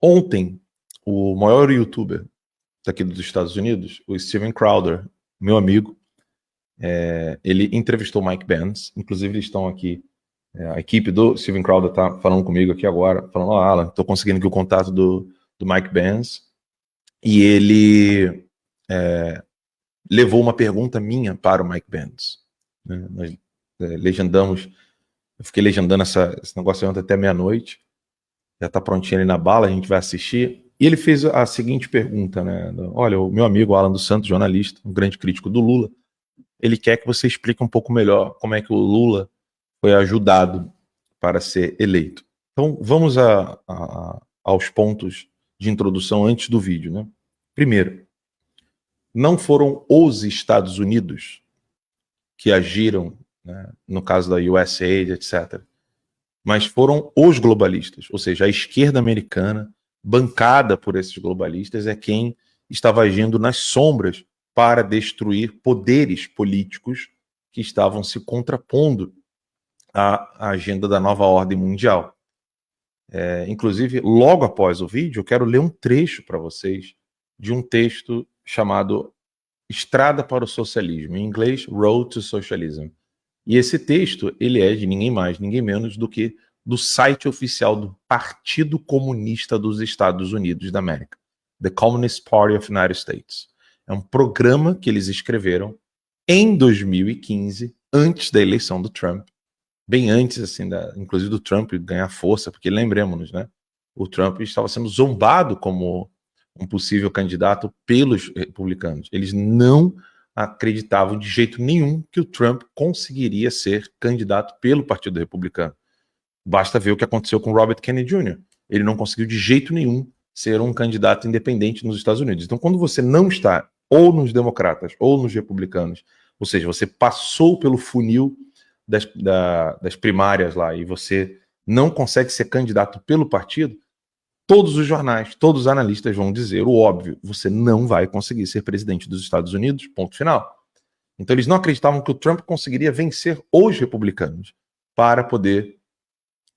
Ontem, o maior youtuber daqui dos Estados Unidos, o Steven Crowder, meu amigo, ele entrevistou o Mike Pence. Inclusive, eles estão aqui, a equipe do Steven Crowder está falando comigo aqui agora, falando, Alan, estou conseguindo aqui o contato do Mike Pence, e ele levou uma pergunta minha para o Mike Pence. Nós legendamos, eu fiquei legendando esse negócio ontem até meia-noite, já está prontinho ali na bala, a gente vai assistir. E ele fez a seguinte pergunta, né? Olha, o meu amigo Alan dos Santos, jornalista, um grande crítico do Lula, ele quer que você explique um pouco melhor como é que o Lula foi ajudado para ser eleito. Então, vamos aos pontos de introdução antes do vídeo, né? Primeiro, não foram os Estados Unidos que agiram, né, no caso da USAID, etc., mas foram os globalistas, ou seja, a esquerda americana, bancada por esses globalistas, é quem estava agindo nas sombras para destruir poderes políticos que estavam se contrapondo à agenda da nova ordem mundial. Inclusive, logo após o vídeo, eu quero ler um trecho para vocês de um texto chamado Estrada para o Socialismo, em inglês, Road to Socialism. E esse texto, ele é de ninguém mais, ninguém menos do que do site oficial do Partido Comunista dos Estados Unidos da América, The Communist Party of the United States. É um programa que eles escreveram em 2015, antes da eleição do Trump, bem antes, assim, inclusive do Trump ganhar força, porque lembremos-nos, né? O Trump estava sendo zombado como um possível candidato pelos republicanos. Eles não acreditavam de jeito nenhum que o Trump conseguiria ser candidato pelo Partido Republicano. Basta ver o que aconteceu com Robert Kennedy Jr. Ele não conseguiu de jeito nenhum ser um candidato independente nos Estados Unidos. Então, quando você não está ou nos democratas ou nos republicanos, ou seja, você passou pelo funil das primárias lá e você não consegue ser candidato pelo partido, todos os jornais, todos os analistas vão dizer o óbvio: você não vai conseguir ser presidente dos Estados Unidos, ponto final. Então eles não acreditavam que o Trump conseguiria vencer os republicanos para poder,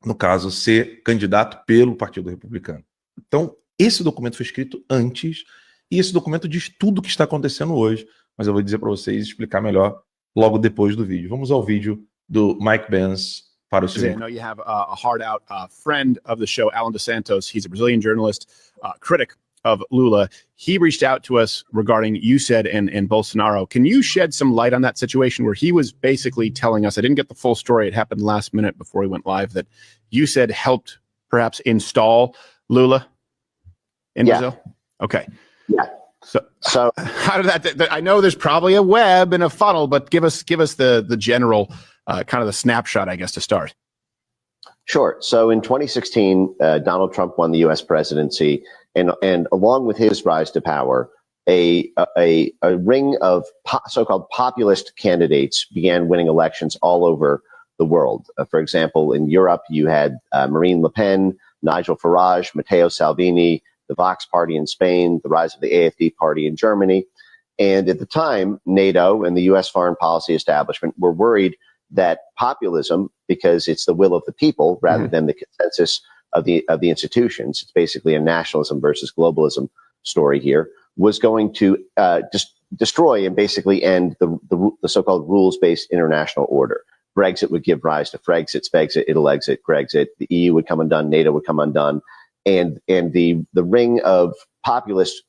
no caso, ser candidato pelo Partido Republicano. Então, esse documento foi escrito antes, e esse documento diz tudo o que está acontecendo hoje, mas eu vou dizer para vocês, explicar melhor logo depois do vídeo. Vamos ao vídeo do Mike Pence para o I know you have a hard-out friend of the show, Alan dos Santos. He's a Brazilian journalist, critic of Lula. He reached out to us regarding USAID and Bolsonaro. Can you shed some light on that situation where he was basically telling us, I didn't get the full story, it happened last minute before we went live, that USAID helped perhaps install Lula in Brazil? Okay. Yeah. So how did that, I know there's probably a web and a funnel, but give us the general kind of the snapshot, I guess, to start. Sure. So in 2016, Donald Trump won the U.S. presidency, and along with his rise to power, a ring of so-called populist candidates began winning elections all over the world. For example, in Europe, you had Marine Le Pen, Nigel Farage, Matteo Salvini, the Vox Party in Spain, the rise of the AfD party in Germany. And at the time, NATO and the U.S. foreign policy establishment were worried that populism, because it's the will of the people rather than the consensus of the institutions, it's basically a nationalism versus globalism story here, was going to destroy and basically end the so-called rules-based international order. Brexit would give rise to Frexit, Spexit, it'll exit, Grexit. The EU would come undone, NATO would come undone, and the ring of populist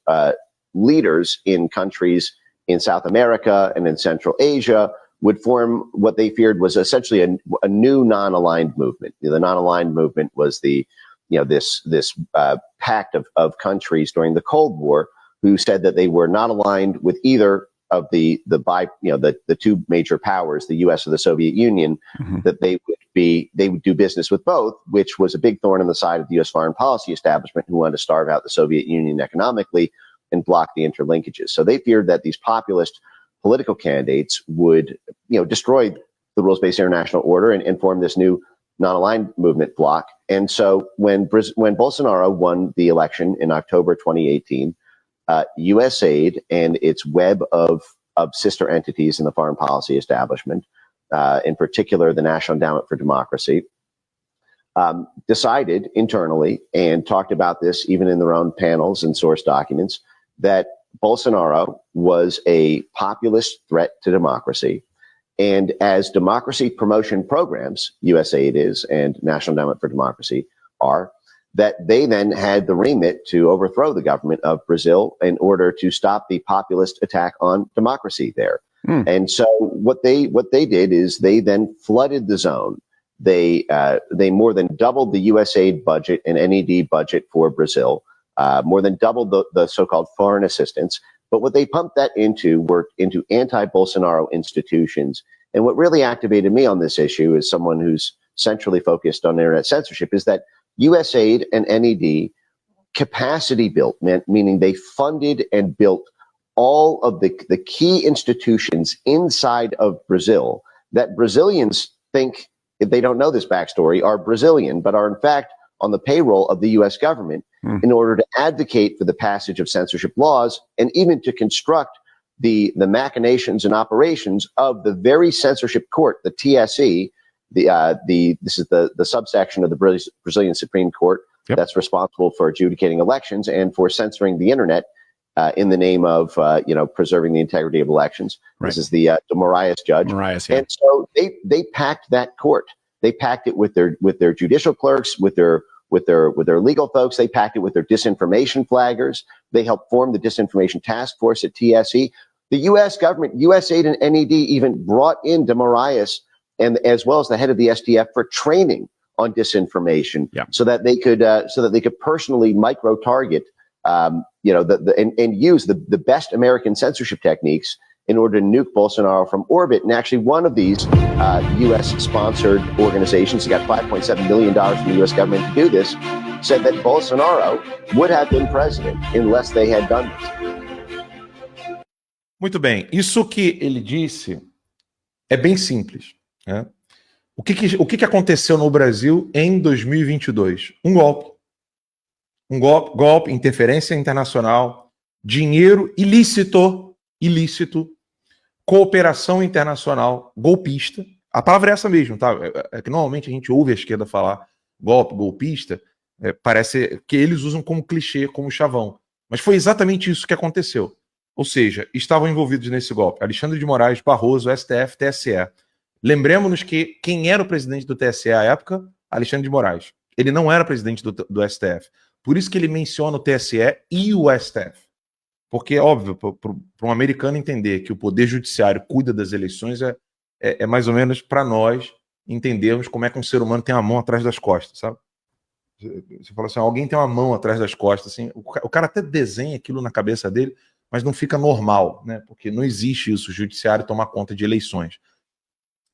leaders in countries in South America and in Central Asia would form what they feared was essentially a new non-aligned movement. The non-aligned movement was this pact of countries during the Cold War who said that they were not aligned with either of the two major powers, the U.S. or the Soviet Union, that they would do business with both, which was a big thorn in the side of the U.S. foreign policy establishment, who wanted to starve out the Soviet Union economically and block the interlinkages. So they feared that these populist political candidates would, destroy the rules-based international order and form this new non-aligned movement bloc. And so when Bolsonaro won the election in October 2018, USAID and its web of sister entities in the foreign policy establishment, in particular the National Endowment for Democracy, decided internally and talked about this even in their own panels and source documents that Bolsonaro was a populist threat to democracy. And as democracy promotion programs, USAID is and National Endowment for Democracy are, that they then had the remit to overthrow the government of Brazil in order to stop the populist attack on democracy there. And so what they did is they then flooded the zone. They more than doubled the USAID budget and NED budget for Brazil, more than doubled the so-called foreign assistance. But what they pumped that into were into anti-Bolsonaro institutions. And what really activated me on this issue as someone who's centrally focused on internet censorship is that USAID and NED capacity built, meaning they funded and built all of the key institutions inside of Brazil that Brazilians think, if they don't know this backstory, are Brazilian, but are in fact on the payroll of the U.S. government in order to advocate for the passage of censorship laws and even to construct the machinations and operations of the very censorship court, the TSE. This is the subsection of the Brazilian Supreme Court that's responsible for adjudicating elections and for censoring the internet in the name of preserving the integrity of elections. Right. This is the de Moraes judge. Moraes, yeah. And so they packed that court. They packed it with their judicial clerks, with their legal folks. They packed it with their disinformation flaggers. They helped form the disinformation task force at TSE. The U.S. government, USAID and NED even brought in de Moraes and as well as the head of the SDF for training on disinformation, so that they could personally micro target, and use the best American censorship techniques in order to nuke Bolsonaro from orbit. And actually, one of these U.S.-sponsored organizations that got $5.7 million from the U.S. government to do this said that Bolsonaro would have been president unless they had done this. Muito bem. Isso que ele disse é bem simples, né? O que aconteceu no Brasil em 2022? Um golpe. Golpe, interferência internacional, dinheiro ilícito, cooperação internacional golpista. A palavra é essa mesmo, tá? É que normalmente a gente ouve a esquerda falar golpe, golpista, parece que eles usam como clichê, como chavão. Mas foi exatamente isso que aconteceu. Ou seja, estavam envolvidos nesse golpe Alexandre de Moraes, Barroso, STF, TSE. Lembremos-nos que quem era o presidente do TSE à época? Alexandre de Moraes. Ele não era presidente do STF. Por isso que ele menciona o TSE e o STF. Porque, óbvio, para um americano entender que o Poder Judiciário cuida das eleições é mais ou menos para nós entendermos como é que um ser humano tem uma mão atrás das costas, sabe? Você fala assim, alguém tem uma mão atrás das costas, assim, o cara até desenha aquilo na cabeça dele, mas não fica normal, né? Porque não existe isso, o judiciário tomar conta de eleições.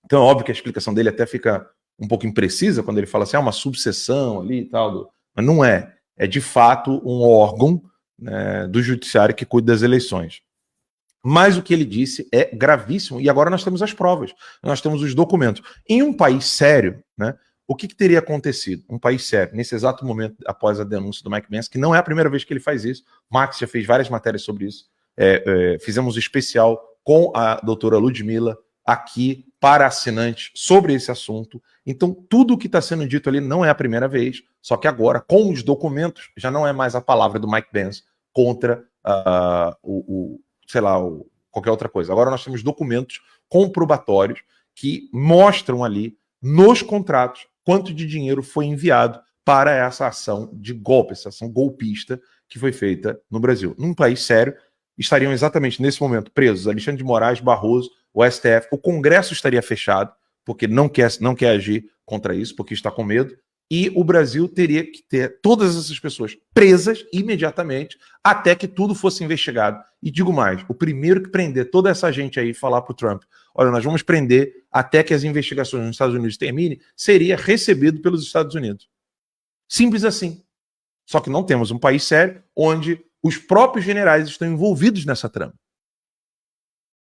Então é óbvio que a explicação dele até fica um pouco imprecisa quando ele fala assim, uma subseção ali e tal, mas não é. É de fato um órgão, né, do judiciário que cuida das eleições. Mas o que ele disse é gravíssimo e agora nós temos as provas, nós temos os documentos. Em um país sério, né, o que teria acontecido? Um país sério, nesse exato momento, após a denúncia do Mike Pence, que não é a primeira vez que ele faz isso, Max já fez várias matérias sobre isso, fizemos um especial com a doutora Ludmila aqui para assinantes sobre esse assunto. Então, tudo o que está sendo dito ali não é a primeira vez, só que agora, com os documentos, já não é mais a palavra do Mike Pence contra qualquer outra coisa. Agora nós temos documentos comprobatórios que mostram ali, nos contratos, quanto de dinheiro foi enviado para essa ação de golpe, essa ação golpista que foi feita no Brasil. Num país sério, estariam exatamente nesse momento presos Alexandre de Moraes, Barroso, o STF, o Congresso estaria fechado, porque não quer agir contra isso, porque está com medo, e o Brasil teria que ter todas essas pessoas presas imediatamente até que tudo fosse investigado. E digo mais, o primeiro que prender toda essa gente aí e falar para o Trump, olha, nós vamos prender até que as investigações nos Estados Unidos terminem, seria recebido pelos Estados Unidos. Simples assim. Só que não temos um país sério onde os próprios generais estão envolvidos nessa trama.